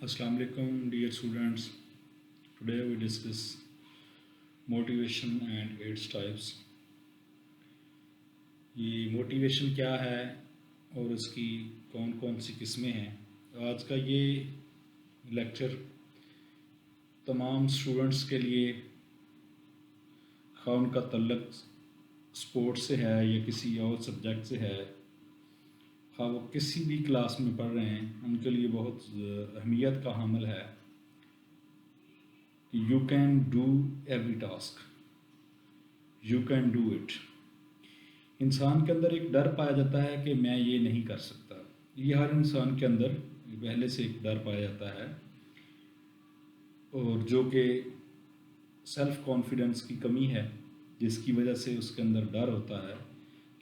Assalamu alaikum, dear students. Today we discuss motivation and its types. ये motivation क्या है और उसकी कौन कौन सी किस्में हैं। आज का ये लेक्चर तमाम स्टूडेंट्स के लिए खा उनका तल्लक स्पोर्ट्स से है या किसी और सब्जेक्ट से है, हाँ वो किसी भी क्लास में पढ़ रहे हैं, उनके लिए बहुत अहमियत का हामिल है कि you can do every task, you can do it. इंसान के अंदर एक डर पाया जाता है कि मैं ये नहीं कर सकता। ये हर इंसान के अंदर पहले से एक डर पाया जाता है, और जो कि सेल्फ कॉन्फिडेंस की कमी है, जिसकी वजह से उसके अंदर डर होता है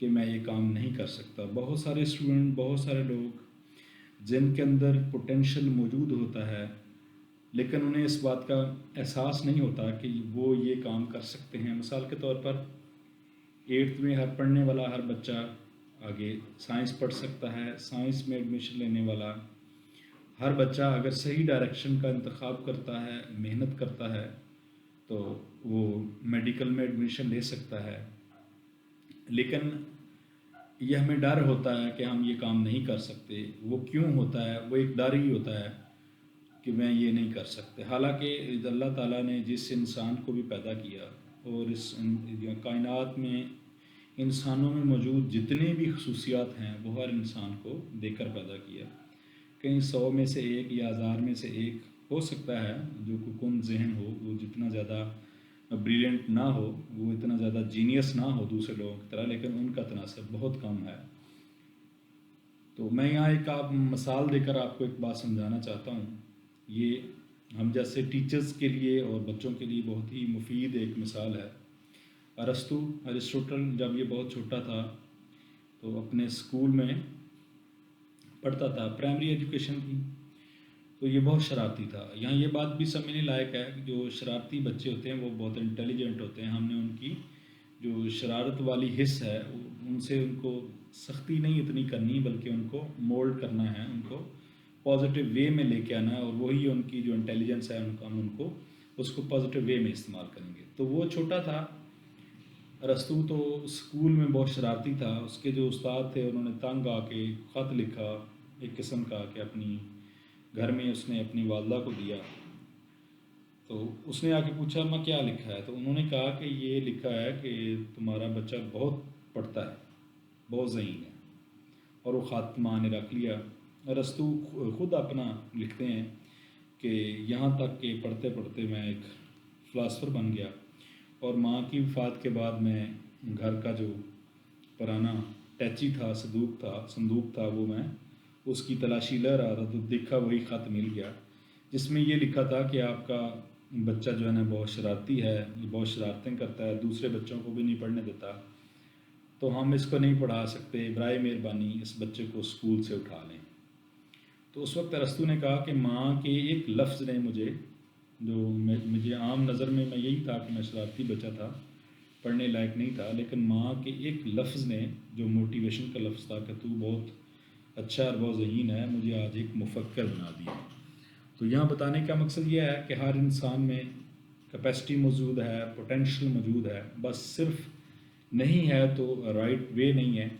कि मैं ये काम नहीं कर सकता। बहुत सारे स्टूडेंट, बहुत सारे लोग जिनके अंदर पोटेंशियल मौजूद होता है, लेकिन उन्हें इस बात का एहसास नहीं होता कि वो ये काम कर सकते हैं। मिसाल के तौर पर 8th में हर पढ़ने वाला हर बच्चा आगे साइंस पढ़ सकता है। साइंस में एडमिशन लेने वाला हर बच्चा अगर सही डायरेक्शन का इंतखाब करता है, मेहनत करता है, तो वो मेडिकल में एडमिशन ले सकता है। लेकिन यह हमें डर होता है कि हम ये काम नहीं कर सकते। वो क्यों होता है? वो एक डर ही होता है कि मैं ये नहीं कर सकते। हालांकि अल्लाह ताला ने जिस इंसान को भी पैदा किया और इस कायनात में इंसानों में मौजूद जितने भी खसूसियात हैं वो हर इंसान को देकर पैदा किया। कहीं 100 में से एक या 1000 में से एक हो सकता है जो कुन जहन हो, वो जितना ज़्यादा ब्रिलियंट ना हो, वो इतना ज़्यादा जीनियस ना हो दूसरे लोगों की तरह, लेकिन उनका तनासब बहुत कम है। तो मैं यहाँ एक आप मिसाल देकर आपको एक बात समझाना चाहता हूँ। ये हम जैसे टीचर्स के लिए और बच्चों के लिए बहुत ही मुफीद एक मिसाल है। अरिस्टोटल जब ये बहुत छोटा था तो अपने स्कूल में पढ़ता था, प्राइमरी एजुकेशन थी, तो ये बहुत शरारती था। यहाँ ये बात भी समझने लायक है कि जो शरारती बच्चे होते हैं वो बहुत इंटेलिजेंट होते हैं। हमने उनकी जो शरारत वाली हिस्स है उनसे उनको सख्ती नहीं इतनी करनी, बल्कि उनको मोल्ड करना है, उनको पॉजिटिव वे में लेके आना है, और वही उनकी जो इंटेलिजेंस है उनका हम उनको उसको पॉजिटिव वे में इस्तेमाल करेंगे। तो वो छोटा था अरस्तू, तो स्कूल में बहुत शरारती था। उसके जो उस्ताद थे उन्होंने तंग आके ख़त लिखा एक किस्म का कि अपनी घर में उसने अपनी वालदा को दिया। तो उसने आके पूछा मैं क्या लिखा है? तो उन्होंने कहा कि ये लिखा है कि तुम्हारा बच्चा बहुत पढ़ता है, बहुत ज़हीन है, और वो ख़त माँ ने रख लिया। अरस्तू खुद अपना लिखते हैं कि यहाँ तक कि पढ़ते पढ़ते मैं एक फ़िलासफ़र बन गया, और माँ की वफ़ात के बाद मैं घर का जो पुराना टैची था, संदूक था, वो मैं उसकी तलाशी ले रहा था, तो देखा वही ख़त मिल गया जिसमें ये लिखा था कि आपका बच्चा जो है ना बहुत शरारती है, ये बहुत शरारतें करता है, दूसरे बच्चों को भी नहीं पढ़ने देता, तो हम इसको नहीं पढ़ा सकते, बराए मेहरबानी इस बच्चे को स्कूल से उठा लें। तो उस वक्त अरस्तू ने कहा कि माँ के एक लफ्ज़ ने मुझे आम नज़र में मैं यही था कि मैं शरारती बच्चा था, पढ़ने लायक नहीं था, लेकिन माँ के एक लफ्ज़ ने जो मोटिवेशन का लफ्ज़ था कि तू बहुत अच्छा और बहुत ज़हीन है, मुझे आज एक मुफक्कर बना दिया। तो यहाँ बताने का मकसद यह है कि हर इंसान में कैपेसिटी मौजूद है, पोटेंशियल मौजूद है, बस सिर्फ नहीं है तो राइट वे नहीं है।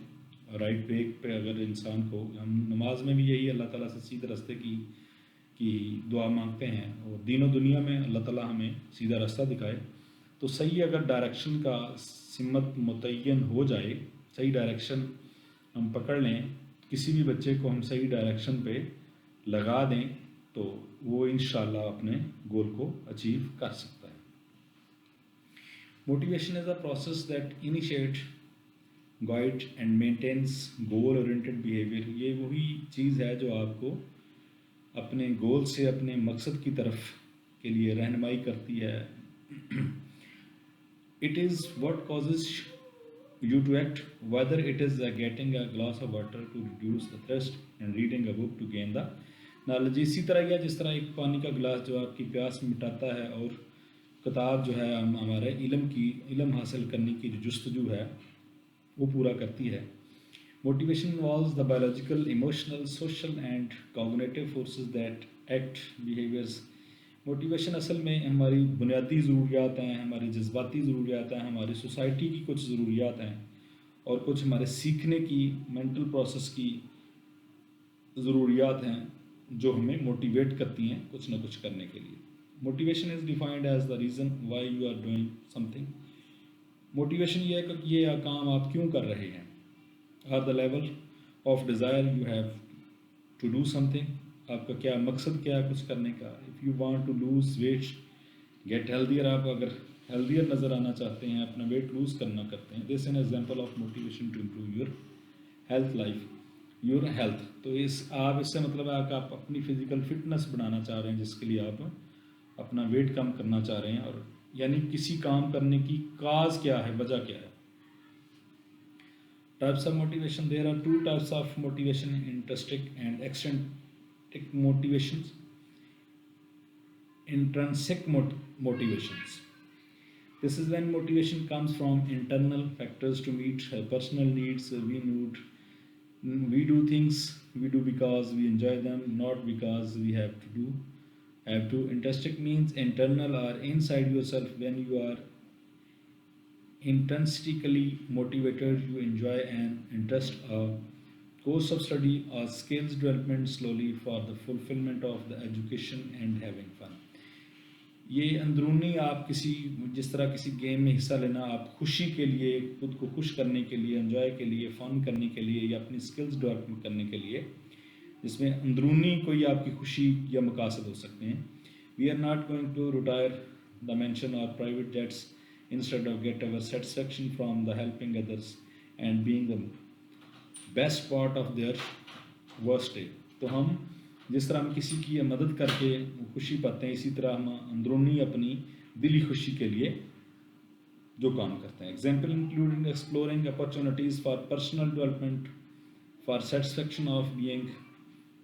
राइट वे पे अगर इंसान को, हम नमाज में भी यही अल्लाह ताला से सीधे रास्ते की दुआ मांगते हैं, और दीनों दुनिया में अल्लाह ताला हमें सीधा रास्ता दिखाए। तो सही अगर डायरेक्शन का सिमत मुतय्यन हो जाए, सही डायरेक्शन हम पकड़ लें, किसी भी बच्चे को हम सही डायरेक्शन पे लगा दें, तो वो इंशाल्लाह अपने गोल को अचीव कर सकता है। Motivation is a process that initiate, guide and maintains goal oriented behaviour. ये वही चीज़ है जो आपको अपने गोल से, अपने मकसद की तरफ के लिए रहनुमाई करती है। It is what causes you to act, whether it is getting a glass of water to reduce the thirst and reading a book to gain the knowledge। इसी तरह या जिस तरह एक पानी का गिलास जो आपकी प्यास मिटाता है, और किताब जो है हमारे इल्म हासिल करने की जो जुस्तजू है वो पूरा करती है। Motivation involves the biological, emotional, social and cognitive forces that act behaviors. Motivation असल में हमारी बुनियादी ज़रूरियात हैं, हमारी जज्बाती ज़रूरियात हैं, हमारी सोसाइटी की कुछ ज़रूरियात हैं और कुछ हमारे सीखने की मेंटल प्रोसेस की ज़रूरियात हैं जो हमें मोटिवेट करती हैं कुछ ना कुछ करने के लिए. Motivation is defined as the reason why you are doing something. Motivation ये है कि ये काम आप क्यों कर रहे हैं. Are the level of desire you have to do something. आपका क्या मकसद क्या है कुछ करने का. If you want to lose weight, get healthier. आप अगर हेल्दियर नज़र आना चाहते हैं, अपना वेट लूज़ करना करते हैं, this an example of motivation to improve your health life, your health. तो इस आप इससे मतलब है कि आप अपनी फिजिकल फिटनेस बढ़ाना चाह रहे हैं जिसके लिए आप अपना वेट कम करना चाह रहे हैं. और यानी किसी काम करने की काज क्या है, वजह क्या है. Types of motivation. There are two types of motivation, intrinsic and extrinsic motivations. Intrinsic motivations. This is when motivation comes from internal factors to meet personal needs. We do things we do because we enjoy them, not because we have to do. Have to. Intrinsic means internal or inside yourself. When you are intrinsically motivated, you enjoy an interest, a course of study or skills development slowly for the fulfillment of the education and having fun. ये अंदरूनी आप किसी जिस तरह किसी game में हिस्सा लेना, आप खुशी के लिए, खुद को खुश करने के लिए, एंजॉय के लिए, फ़न करने के लिए या अपनी स्किल्स डेवलप करने के लिए, जिसमें अंदरूनी कोई आपकी खुशी या मकासद हो सकते हैं. We are not going to retire the mansion और private jets instead of get our satisfaction from the helping others and being the best part of their worst day. तो हम जिस तरह हम किसी की मदद करके खुशी पाते हैं, इसी तरह हम अंदरूनी अपनी दिली खुशी के लिए जो काम करते हैं. Example including exploring opportunities for personal development, for satisfaction of being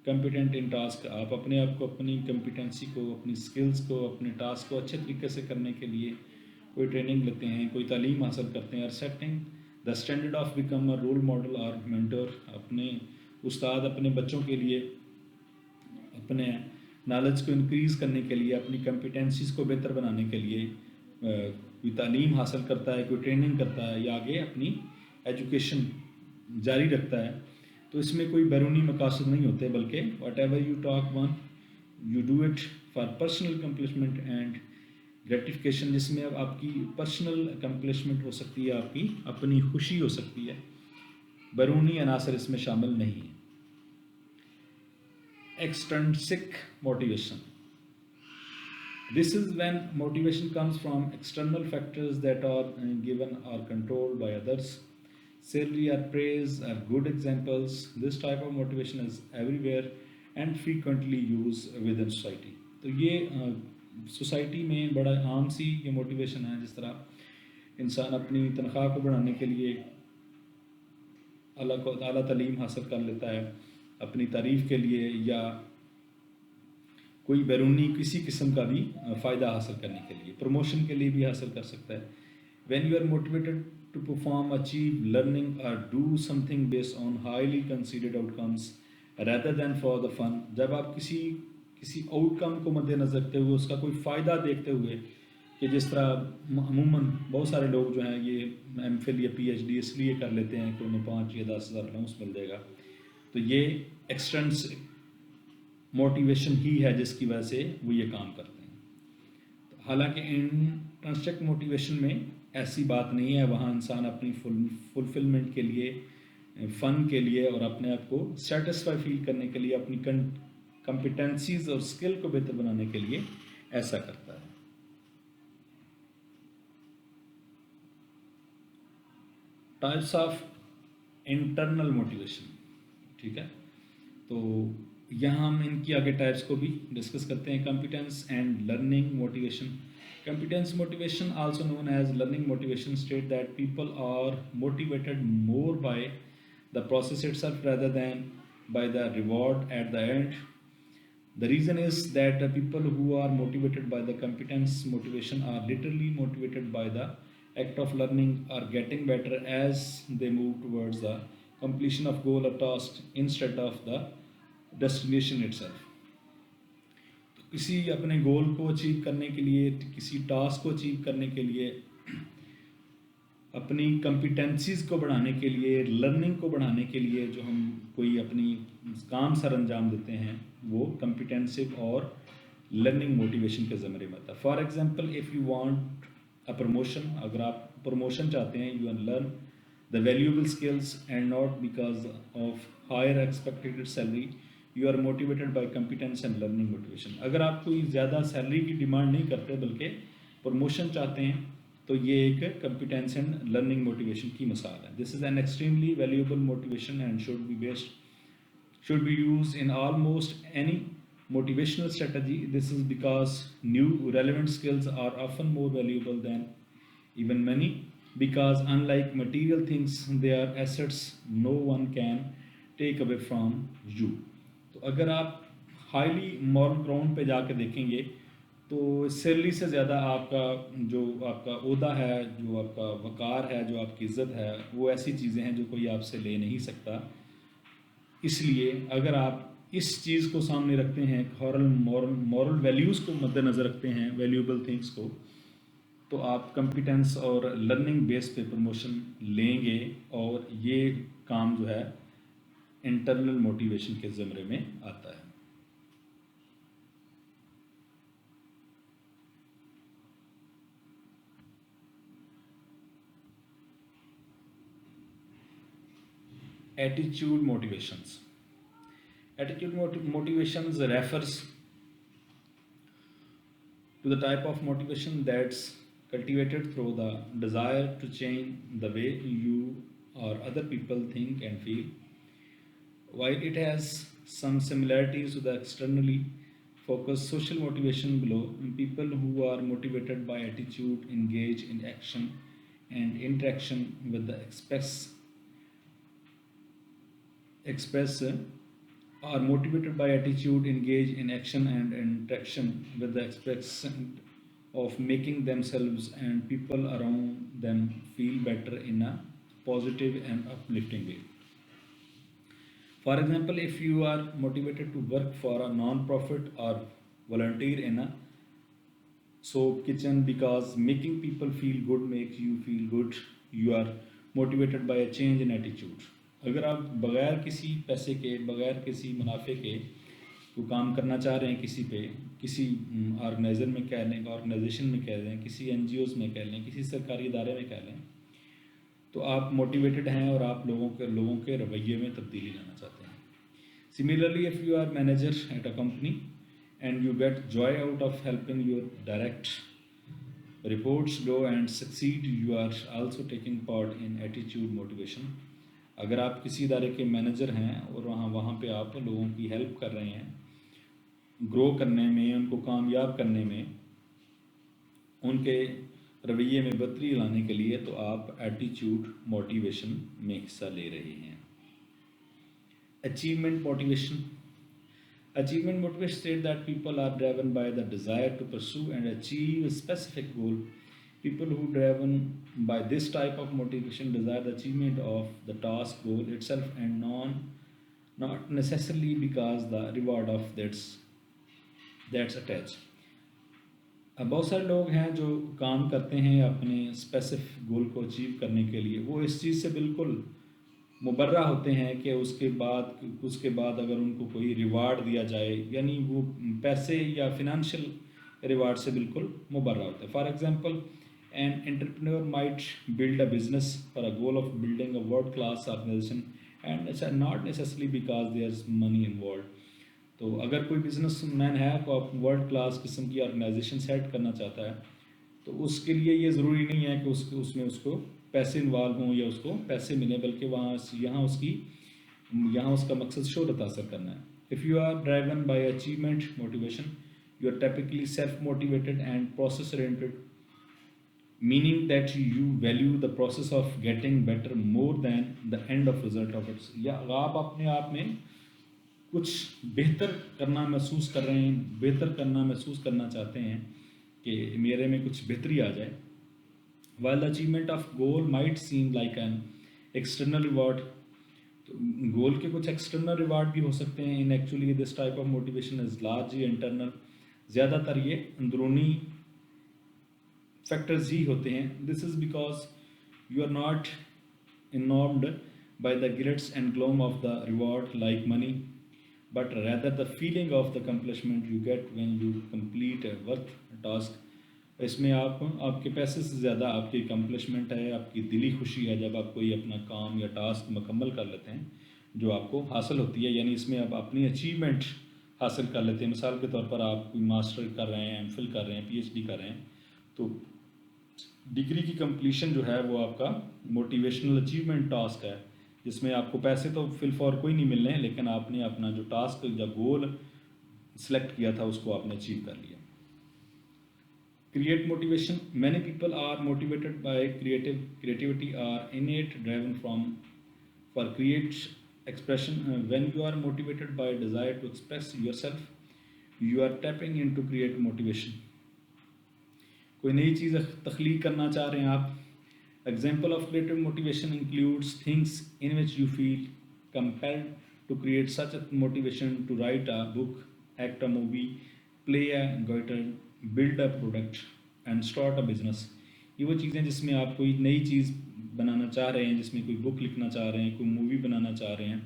competent in task. आप अपने आप को, अपनी कम्पिटेंसी को, अपनी स्किल्स को, अपने टास्क को अच्छे तरीके से करने के लिए कोई ट्रेनिंग लेते हैं, कोई तालीम हासिल करते हैं. और setting the standard of become a role model और मेंटर. अपने उस्ताद अपने बच्चों के लिए अपने नॉलेज को इंक्रीज़ करने के लिए, अपनी कम्पिटेंसीज को बेहतर बनाने के लिए कोई तालीम हासिल करता है, कोई ट्रेनिंग करता है या आगे अपनी एजुकेशन जारी रखता है. तो इसमें कोई बैरूनी मकासद नहीं होते, बल्कि what ever you talk one you do it for personal accomplishment and gratification. जिसमें अब आपकी पर्सनल अकम्पलिशमेंट हो सकती है, आपकी अपनी खुशी हो सकती है, बैरूनी अनासर इसमें शामिल नहीं है. Extrinsic motivation. This is when motivation comes from external factors that are given or controlled by others. Salary or praise are good examples. This type of motivation is everywhere and frequently used within society. तो ये society में बड़ा आम सी ये motivation है. जिस तरह इंसान अपनी तनख्वाह को बढ़ाने के लिए आला तालीम हासिल कर लेता है, अपनी तारीफ़ के लिए या कोई बैरूनी किसी किस्म का भी फ़ायदा हासिल करने के लिए, प्रमोशन के लिए भी हासिल कर सकता है. When you are motivated to perform, achieve, learning और do something based on highly considered outcomes rather than for the fun. जब आप किसी आउटकम को मद्देनज़र रखते हुए, उसका कोई फ़ायदा देखते हुए, कि जिस तरह अमूमन बहुत सारे लोग जो हैं ये एमफिल या पीएचडी इसलिए कर लेते हैं कि उन्हें 5 या 10 हज़ार अलाउंस मिल जाएगा. तो ये एक्सट्रिंसिक मोटिवेशन ही है जिसकी वजह से वो ये काम करते हैं. तो हालांकि इंट्रिंसिक मोटिवेशन में ऐसी बात नहीं है. वहाँ इंसान अपनी फुलफिलमेंट के लिए, फ़न के लिए और अपने आप को सेटिस्फाई फील करने के लिए, अपनी कम्पिटेंसीज और स्किल को बेहतर बनाने के लिए ऐसा करता है. Types of internal motivation. ठीक है, तो यहाँ हम इनकी आगे टाइप्स को भी डिस्कस करते हैं. Competence and learning motivation. Competence motivation also known as learning motivation state that people are motivated more by the process itself rather than by the reward at the end. The reason is that the people who are motivated by the competence motivation are literally motivated by the act of learning or getting better as they move towards the completion of goal or task instead of the destination itself. तो किसी अपने गोल को achieve करने के लिए, किसी task को achieve करने के लिए, अपनी कॉम्पिटेंसीज़ को बढ़ाने के लिए, लर्निंग को बढ़ाने के लिए जो हम कोई अपनी काम सर अंजाम देते हैं, वो कॉम्पिटेंसिव और लर्निंग मोटिवेशन के ज़रिए में आता है. For example, if you want a promotion, अगर आप प्रमोशन चाहते हैं, you learn the valuable skills and not because of higher expected salary, you are motivated by competence and learning motivation. अगर आप कोई ज़्यादा सैलरी की डिमांड नहीं करते बल्कि प्रमोशन चाहते हैं, तो ये एक कॉम्पिटेंस एंड लर्निंग मोटिवेशन की मिसाल है. This is an extremely valuable motivation and should be used in almost any motivational strategy. This is because new relevant skills are often more valuable than even money, because unlike material things, they are assets no one can take away from you. तो अगर आप highly moral ground पे जाके देखेंगे तो salary से ज़्यादा आपका जो आपका ओहदा है, जो आपका वक़ार है, जो आपकी इज़्ज़त है, वो ऐसी चीज़ें हैं जो कोई आपसे ले नहीं सकता. इसलिए अगर आप इस चीज़ को सामने रखते हैं, मॉरल वैल्यूज़ को मद्देनज़र रखते हैं, वैल्यूएबल थिंग्स को, तो आप कॉम्पिटेंस और लर्निंग बेस पे प्रमोशन लेंगे और ये काम जो है इंटरनल मोटिवेशन के ज़मरे में आता है. Attitude motivations. Attitude motivations refers to the type of motivation that's cultivated through the desire to change the way you or other people think and feel. While it has some similarities to the externally focused social motivation below, people who are motivated by attitude engage in action and interaction with the are motivated by attitude engage in action and interaction with the expression of making themselves and people around them feel better in a positive and uplifting way. For example, if you are motivated to work for a non-profit or volunteer in a soap kitchen because making people feel good makes you feel good, you are motivated by a change in attitude. अगर आप बगैर किसी पैसे के, बगैर किसी मुनाफे के वो काम करना चाह रहे हैं किसी पे, किसी ऑर्गेनाइजर में कह लें, ऑर्गेनाइजेशन में कह लें, किसी NGOs में कह लें, किसी सरकारी इदारे में कह लें, तो आप मोटिवेटेड हैं और आप लोगों के रवैये में तब्दीली लाना चाहते हैं. Similarly, if you are manager at a company and you get joy out of helping your direct reports grow and succeed, you are also taking part in attitude motivation. अगर आप किसी इदारे के मैनेजर हैं और वहाँ पे आप लोगों की हेल्प कर रहे हैं ग्रो करने में, उनको कामयाब करने में, उनके रवैये में बेहतरी लाने के लिए, तो आप एटीट्यूड मोटिवेशन में हिस्सा ले रहे हैं. Achievement motivation. Achievement motivation states that people are driven by the desire to pursue and achieve a specific goal. People who are driven by this type of motivation desire the achievement of the task goal itself and not necessarily because the reward of that's attached. अब बहुत सारे लोग हैं जो काम करते हैं अपने स्पेसिफिक गोल को अचीव करने के लिए, वो इस चीज़ से बिल्कुल मुबर्रा होते हैं कि उसके बाद अगर उनको कोई रिवार्ड दिया जाए, यानी वो पैसे या फिनंशियल रिवार्ड से बिल्कुल मुबर्रा होते हैं. For example, an entrepreneur might build a business for a goal of building a world class organization and it's not necessarily because there's money involved. तो अगर कोई बिजनेसमैन है को आप वर्ल्ड क्लास किस्म की ऑर्गेनाइजेशन सेट करना चाहता है, तो उसके लिए ये ज़रूरी नहीं है कि उसमें उसको पैसे इन्वॉल्व हों या उसको पैसे मिलें, बल्कि यहाँ उसका मकसद शोहरत हासिल करना है. If you are driven by achievement motivation, you are typically self motivated and process oriented, meaning that you value the process of getting better more than the end of result of it. या आप अपने आप में कुछ बेहतर करना महसूस कर रहे हैं, बेहतर करना महसूस करना चाहते हैं कि मेरे में कुछ बेहतरी आ जाए. While the achievement of goal might seem like an external reward, तो गोल के कुछ एक्सटर्नल रिवार्ड भी हो सकते हैं। In actually this type of motivation is largely internal, ज़्यादातर ये अंदरूनी फैक्टर्स ही होते हैं। This is because you are not enamoured by the glitz and gloom of the reward like money, but rather the feeling of the accomplishment you get when you complete a worth task. इसमें आप आपके पैसे से ज़्यादा आपकी accomplishment है, आपकी दिली खुशी है जब आप कोई अपना काम या टास्क मुकम्मल कर लेते हैं जो आपको हासिल होती है। यानी इसमें आप अपनी अचीवमेंट हासिल कर लेते हैं। मिसाल के तौर पर आप कोई मास्टर कर रहे हैं, एमफिल कर रहे हैं, पीएचडी कर रहे हैं, तो डिग्री की कंप्लीशन जो है वो आपका मोटिवेशनल अचीवमेंट टास्क है, जिसमें आपको पैसे तो फिल फॉर कोई नहीं मिलने हैं, लेकिन आपने अपना जो टास्क या गोल सेलेक्ट किया था उसको आपने अचीव कर लिया। Create motivation, many people are motivated by creativity are innate driven from for create expression. When you are motivated by a desire to express yourself, you are tapping into create motivation. कोई नई चीज़ तख्लीक करना चाह रहे हैं आप। Example of creative motivation includes things in which you feel compelled to create such a motivation to write a book, act a movie, play a guitar, build a product and start a business. ये वो चीज़ें जिसमें आप कोई नई चीज़ बनाना चाह रहे हैं, जिसमें कोई बुक लिखना चाह रहे हैं, कोई मूवी बनाना चाह रहे हैं,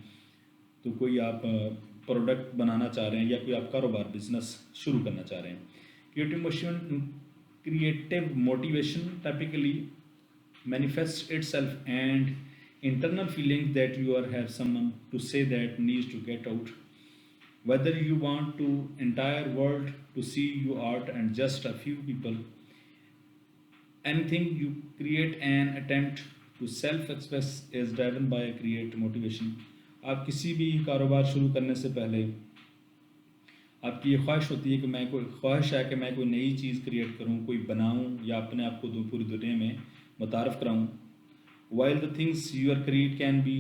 तो कोई आप प्रोडक्ट बनाना चाह रहे हैं या कोई आप कारोबार बिजनेस शुरू करना चाह रहे हैं। Creative motivation typically manifests itself and internal feeling that you are have someone to say that needs to get out, whether you want to entire world to see your art and just a few people, anything you create an attempt to self express is driven by a create motivation. आप किसी भी कारोबार शुरू करने से पहले आपकी ये ख्वाहिश होती है कि मैं कोई ख्वाहिश है कि मैं कोई नई चीज़ क्रिएट करूं, कोई बनाऊं या अपने आप को पूरी दुनिया में मुतारफ़ कराऊं। While the things you create can be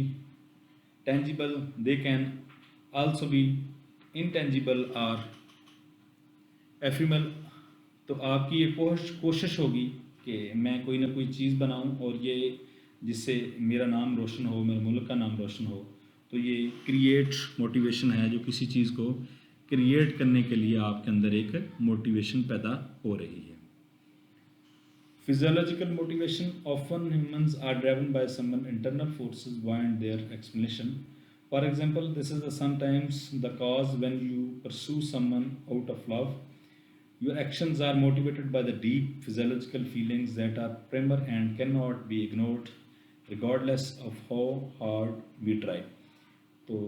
tangible, they can also be intangible or ephemeral. तो आपकी ये कोशिश होगी कि मैं कोई ना कोई चीज़ बनाऊं और ये जिससे मेरा नाम रोशन हो, मेरे मुल्क का नाम रोशन हो। तो ये क्रिएट मोटिवेशन है जो किसी चीज़ को क्रिएट करने के लिए आपके अंदर एक मोटिवेशन पैदा हो रही है। Physiological motivation, often humans are driven by some internal forces behind their explanation. For example, this is sometimes the cause when you pursue someone out of love. Your actions are motivated by the deep physiological feelings that are primal and cannot be ignored, regardless of how hard we try. तो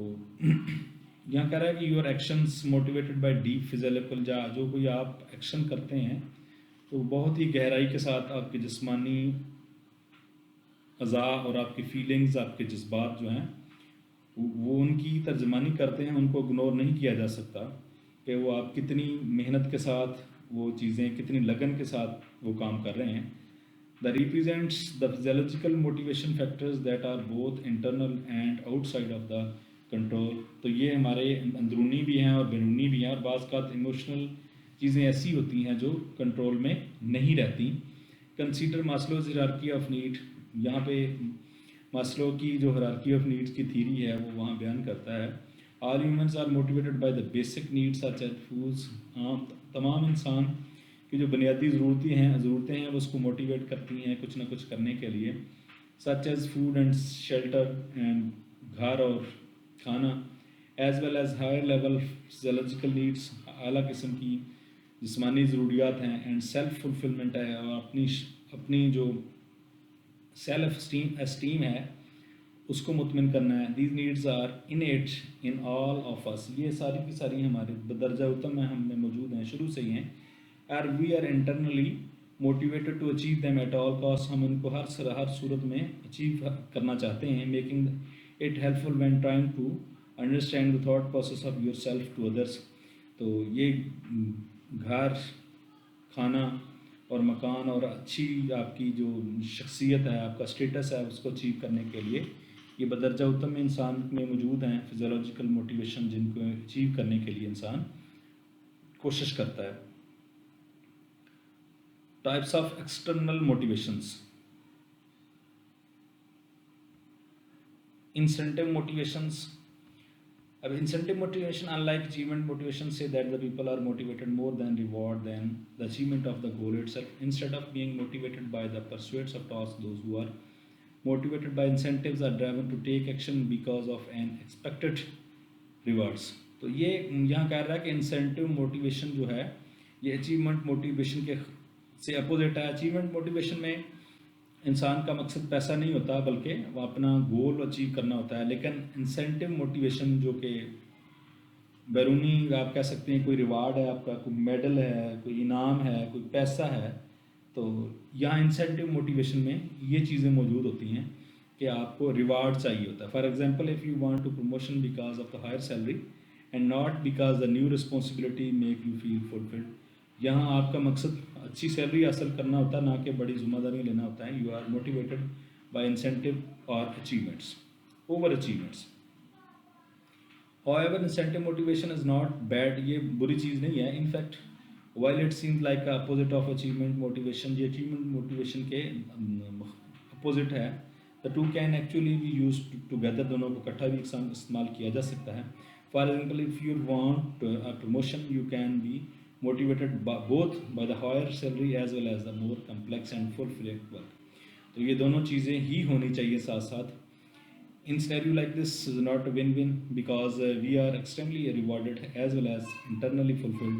यहाँ कह रहा है कि your actions motivated by deep physical, जो कोई आप action करते हैं तो बहुत ही गहराई के साथ आपके जिस्मानी अज़ा और आपकी फीलिंग्स, आपके जज्बात जो हैं वो उनकी तर्जमानी करते हैं। उनको इग्नोर नहीं किया जा सकता कि वो आप कितनी मेहनत के साथ वो चीज़ें, कितनी लगन के साथ वो काम कर रहे हैं। The represents the physiological motivation factors that are both internal and outside of the control. तो ये हमारे अंदरूनी भी हैं और बैरूनी भी हैं, और बाज़ का इमोशनल चीज़ें ऐसी होती हैं जो कंट्रोल में नहीं रहती। Consider Maslow's hierarchy of need, यहाँ पे मास्लो की जो हायरार्की ऑफ नीड्स की थीरी है वो वहाँ बयान करता है। All humans are motivated by the basic needs such as foods. तमाम इंसान की जो बुनियादी ज़रूरतें हैं वो उसको मोटिवेट करती हैं कुछ ना कुछ करने के लिए, such as food and shelter and घर और खाना, as well as higher level physiological needs, आला किस्म की जिस्मानी ज़रूरियात हैं, एंड सेल्फ फुलफिलमेंट है, और अपनी जो सेल्फ एस्टीम है उसको मुतमिन करना है। These needs are innate in all of us, ये सारी की सारी हमारे दर्जा उत्तम में हम में मौजूद हैं, शुरू से ही हैं। और we are internally motivated to achieve them at all cost, हम इनको हर सूरत में अचीव करना चाहते हैं। Making it helpful when trying to understand the thought process of yourself to others. तो ये घर, खाना और मकान और अच्छी आपकी जो शख्सियत है, आपका स्टेटस है, उसको अचीव करने के लिए ये बदर्जा उत्तम इंसान में मौजूद हैं फिजियोलॉजिकल मोटिवेशन, जिनको अचीव करने के लिए इंसान कोशिश करता है। Types of external motivations, incentive motivations. अब incentive motivation, unlike achievement motivation, say that the people are motivated more than reward than the achievement of the goal itself. Instead of being motivated by the pursuits of tasks, those who are motivated by incentives are driven to take action because of an expected rewards. तो ये यहाँ कह रहा है कि incentive motivation जो है ये अचीवमेंट मोटिवेशन के से अपोजिट है. अचीवमेंट मोटिवेशन में इंसान का मकसद पैसा नहीं होता बल्कि वो अपना गोल अचीव करना होता है. लेकिन इंसेंटिव मोटिवेशन जो कि बैरूनी आप कह सकते हैं, कोई रिवार्ड है आपका, कोई मेडल है, कोई इनाम है, कोई पैसा है, तो यहाँ इंसेंटिव मोटिवेशन में ये चीज़ें मौजूद होती हैं कि आपको रिवार्ड चाहिए होता है. For example, if you want to promotion because of the higher salary and not because the new responsibility make you feel fulfilled. यहाँ आपका मकसद अच्छी सैलरी हासिल करना होता है, ना कि बड़ी जिम्मेदारी लेना होता है. You are motivated by incentive और achievements over achievements. However, incentive motivation is not bad. ये बुरी चीज़ नहीं है. In fact while it seems like a opposite of achievement motivation, ये achievement motivation के opposite है. The two can actually be used together. दोनों को इकट्ठा भी इस्तेमाल किया जा सकता है. For example, if you want a promotion, you can be motivated both by the higher salary as well as the more complex and fulfilling work. तो ये दोनों चीज़ें ही होनी चाहिए साथ साथ. In scenario like this is not a win-win because we are extremely rewarded as well as internally fulfilled.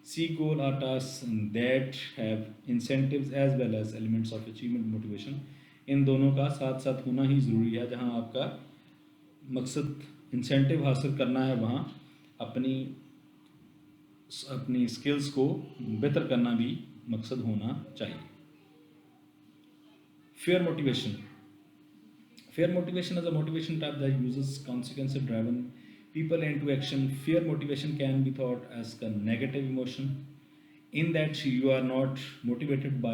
See goal or tasks that have incentives as well as elements of achievement motivation. इन दोनों का साथ साथ होना ही ज़रूरी है. जहाँ आपका मकसद इंसेंटिव हासिल करना है, वहाँ अपनी स्किल्स को बेहतर करना भी मकसद होना चाहिए. Fair motivation. Fear motivation is a motivation type that uses consequence-driven people into action. Fear motivation can be thought as a negative emotion, in that you are not motivated by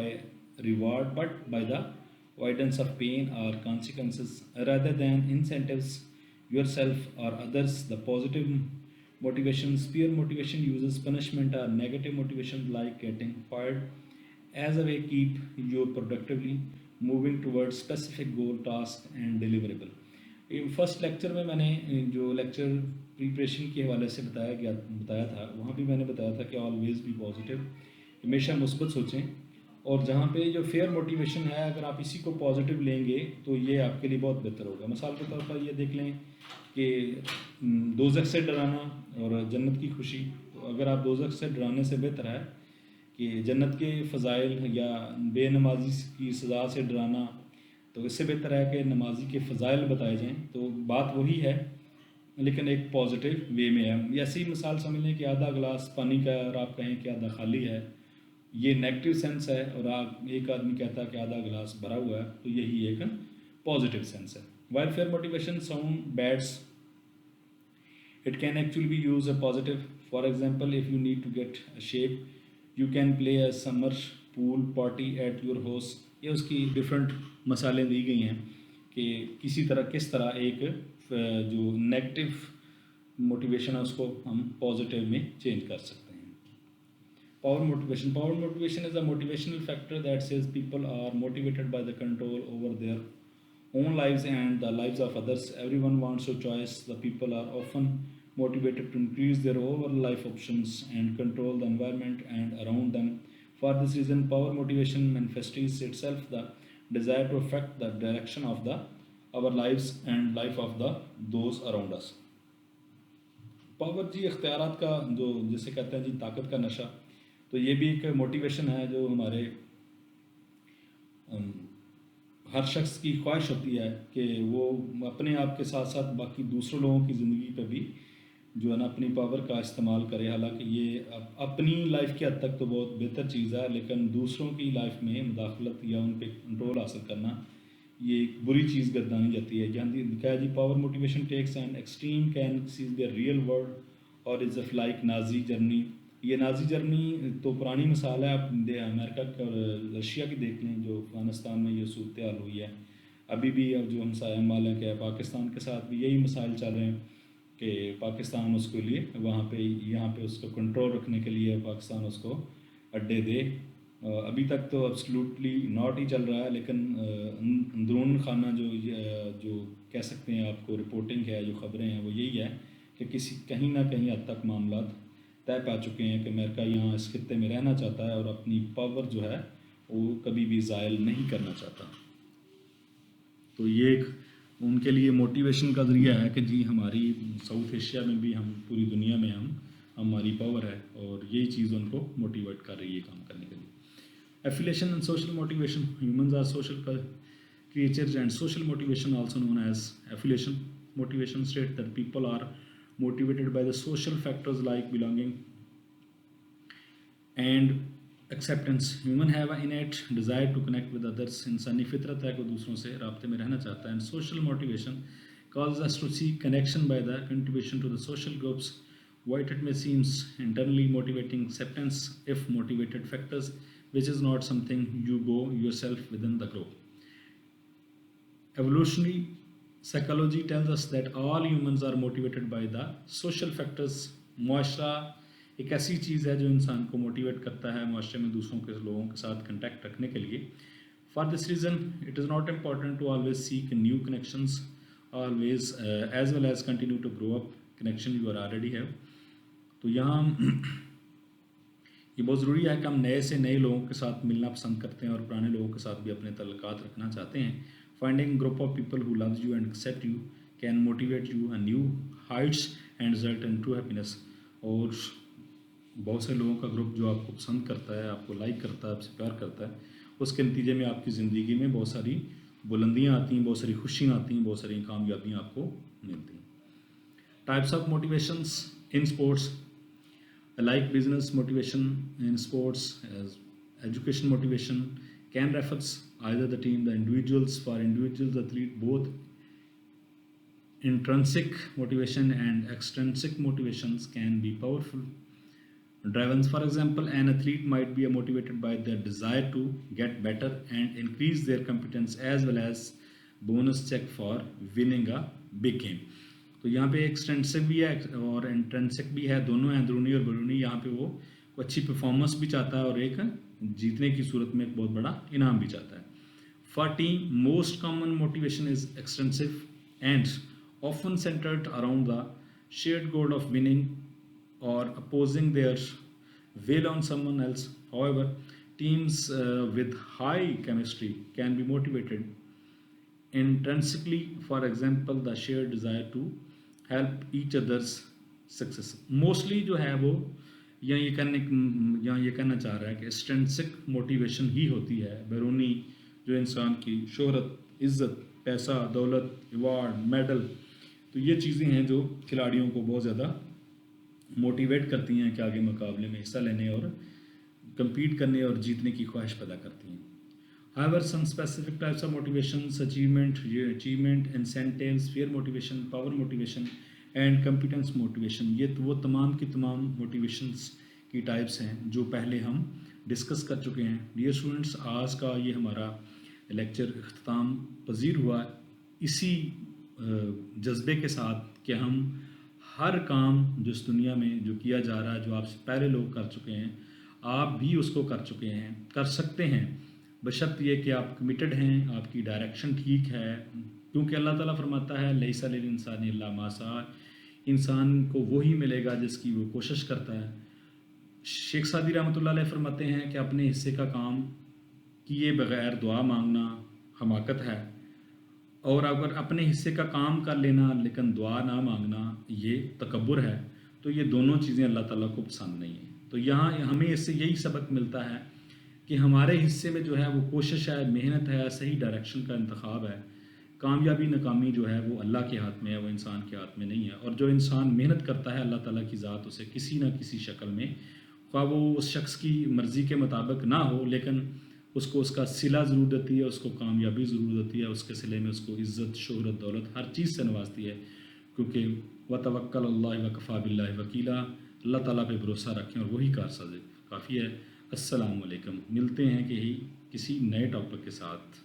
reward but by the avoidance of pain or consequences rather than incentives yourself or others. The positive motivations, fear motivation uses punishment or negative motivation like getting fired as a way keep you productively moving toward specific goal, task and deliverable. First lecture में मैंने जो lecture preparation के हवाले से बताया था, वहाँ भी मैंने बताया था कि ऑलवेज बी पॉजिटिव, हमेशा मुस्बत सोचें. और जहाँ पे जो फेयर मोटिवेशन है, अगर आप इसी को पॉजिटिव लेंगे तो ये आपके लिए बहुत बेहतर होगा. मिसाल के तौर पर ये देख लें कि दोज़ख से डराना और जन्नत की खुशी. तो अगर आप दोज़ख से डराने से बेहतर है कि जन्नत के फ़ज़ाइल या बेनमाजी की सज़ा से डराना, तो इससे बेहतर है कि नमाजी के फ़ज़ाइल बताए जाएं. तो बात वही है लेकिन एक पॉजिटिव वे में है. ऐसी मिसाल समझ लें कि आधा गिलास पानी का और आप कहें कि आधा खाली है, ये नेगेटिव सेंस है. और आप एक आदमी कहता है कि आधा गिलास भरा हुआ है, तो यही एक पॉजिटिव सेंस है. While fear motivation sound bads, it can actually be use a positive. For example, if you need to get a shape, you can play a summer pool party at your house. ये उसकी different मसालें दी गई हैं कि किस तरह एक जो negative motivation है उसको हम पॉजिटिव में चेंज कर सकते हैं. Power motivation. Power motivation is a motivational factor that says people are motivated by the control over their own lives and the lives of others. Everyone wants a choice. The people are often motivated to increase their overall life options and control the environment and around them. For this reason, power motivation manifests itself the desire to affect the direction of our lives and life of those around us. Power जी इख्तियारात का जो जिसे कहते हैं जी ताकत का नशा, तो ये भी एक मोटिवेशन है जो हमारे हर शख्स की ख्वाहिश होती है कि वो अपने आप के साथ साथ बाकी दूसरों लोगों की ज़िंदगी पे भी जो है ना अपनी पावर का इस्तेमाल करे. हालांकि ये अपनी लाइफ की हद तक तो बहुत बेहतर चीज़ है, लेकिन दूसरों की लाइफ में मुदाखलत या उन पर कंट्रोल हासिल करना ये एक बुरी चीज़ गर्दानी जाती है. जहाँ दिखाया जी power motivation takes and extreme can seize the real world और इज़ लाइक नाजी जर्मनी. ये नाजी जर्मनी तो पुरानी मिसाल है. आप अमेरिका और रशिया की देख लें, जो अफ़गानिस्तान में ये सूरत हाल हुई है. अभी भी अब जो हमसाया मालिक है पाकिस्तान के साथ भी यही मसाइल चल रहे हैं कि पाकिस्तान उसके लिए वहाँ पे यहाँ पे उसको कंट्रोल रखने के लिए पाकिस्तान उसको अड्डे दे. अभी तक तो एब्सोल्युटली नॉट ही चल रहा है, लेकिन अंदरून खाना जो कह सकते हैं आपको रिपोर्टिंग है, जो ख़बरें हैं वो यही है कि किसी कहीं ना कहीं हद तक मामला तय पा चुके हैं कि अमेरिका यहाँ इस खित्ते में रहना चाहता है और अपनी पावर जो है वो कभी भी ज़ायल नहीं करना चाहता। तो ये एक उनके लिए मोटिवेशन का ज़रिया है कि जी हमारी साउथ एशिया में भी, हम पूरी दुनिया में हमारी पावर है, और यही चीज़ उनको मोटिवेट कर रही है काम करने के लिए। Affiliation and social motivation, humans are social creatures, and social motivation, also known as affiliation motivation, state that people are motivated by the social factors like belonging and acceptance. Human have an innate desire to connect with others. इंसानी फितरत है कि दूसरों से राब्ते में रहना चाहता है। And social motivation causes us to seek connection by the contribution to the social groups. While it may seem internally motivating, acceptance if motivated factors, which is not something you go yourself within the group. Evolutionary psychology tells us that all humans are motivated by the social factors. मुआशरा एक ऐसी चीज़ है जो इंसान को motivate करता है मुआशरे में दूसरों के लोगों के साथ कंटेक्ट रखने के लिए। For this reason it is not important to always seek new connections always as well as continue to grow up connection you are already have. तो यहाँ ये बहुत ज़रूरी है कि हम नए से नए लोगों के साथ मिलना पसंद करते हैं और पुराने लोगों के साथ भी अपने तल्लुकात रखना चाहते हैं। Finding a group of people who loves you and accept you can motivate you a new heights and result in true happiness. और बहुत से लोगों का ग्रुप जो आपको पसंद करता है, आपको लाइक करता है, आपसे प्यार करता है, उसके नतीजे में आपकी ज़िंदगी में बहुत सारी बुलंदियाँ आती हैं, बहुत सारी खुशियाँ आती हैं, बहुत सारी कामयाबियाँ आपको मिलती हैं। Types of motivations in sports, like business motivation in sports, education motivation can refers either the team, the individuals. For individuals athlete, both intrinsic motivation and extrinsic motivations can be powerful drivers. For example, an athlete might be motivated by their desire to get better and increase their competence as well as bonus check for winning a big game. तो यहाँ पे extensive भी है और intrinsic भी है, दोनों हैं, अंदरूनी और बैरूनी। यहाँ पे वो अच्छी परफॉर्मेंस भी चाहता है और एक जीतने की सूरत में एक बहुत बड़ा इनाम भी चाहता है। For team most common motivation is extensive and often centred around the shared goal of winning और opposing their will on someone else. However, teams with high chemistry can be motivated intrinsically, for example, the shared desire to help each other's success. Mostly जो है वो या ये कहना चाह रहा है कि एक्सट्रिंसिक मोटिवेशन ही होती है, बैरूनी, जो इंसान की शोहरत, इज़्ज़त, पैसा, दौलत, अवार्ड, मेडल, तो ये चीज़ें हैं जो खिलाड़ियों को बहुत ज़्यादा मोटिवेट करती हैं कि आगे मुकाबले में हिस्सा लेने और compete करने और जीतने की ख्वाहिश पैदा करती हैं। However, some specific types of motivations, achievement, incentives, fear motivation, power motivation and competence motivation, ये तो वो तमाम की तमाम motivations की types हैं जो पहले हम डिस्कस कर चुके हैं। Dear students, आज का ये हमारा लेक्चर इख्तिताम पजीर हुआ इसी जज्बे के साथ कि हम हर काम जो इस दुनिया में जो किया जा रहा है, जो आपसे पहले लोग कर चुके हैं, आप भी उसको कर चुके हैं, कर सकते हैं, बशर्त ये कि आप कमिटेड हैं, आपकी डायरेक्शन ठीक है। क्योंकि अल्लाह ताला फरमाता है लैसा लिल इंसानी इल्ला मा सआ, इंसान को वही मिलेगा जिसकी वो कोशिश करता है। शेख सादी रहमतुल्लाह अलैह फरमाते हैं कि अपने हिस्से का काम किए बगैर दुआ मांगना हमाकत है, और अगर अपने हिस्से का काम कर लेना लेकिन दुआ ना मांगना ये तकब्बुर है। तो ये दोनों चीज़ें अल्लाह ताला को पसंद नहीं है। तो यहाँ हमें इससे यही सबक मिलता है कि हमारे हिस्से में जो है वो कोशिश है, मेहनत है, सही डायरेक्शन का इंतखाब है। कामयाबी नाकामी जो है वो अल्लाह के हाथ में है, वो इंसान के हाथ में नहीं है। और जो इंसान मेहनत करता है, अल्लाह ताला की ज़ात उसे किसी न किसी शक्ल में, ख्वाह वो उस शख्स की मर्ज़ी के मुताबिक ना हो, लेकिन उसको उसका सिला ज़रूर देती है, उसको कामयाबी ज़रूर देती है, उसके सिले में उसको इज़्ज़त, शोहरत, दौलत हर चीज़ से नवाजती है। क्योंकि व तवक्कल अल्लाह व कफ़ा बिल्लाहि वकीला, अल्लाह ताला पे भरोसा रखें और वही कारसाज़ काफ़ी है। अस्सलामु अलैकुम। मिलते हैं कि किसी नए टॉपिक के साथ।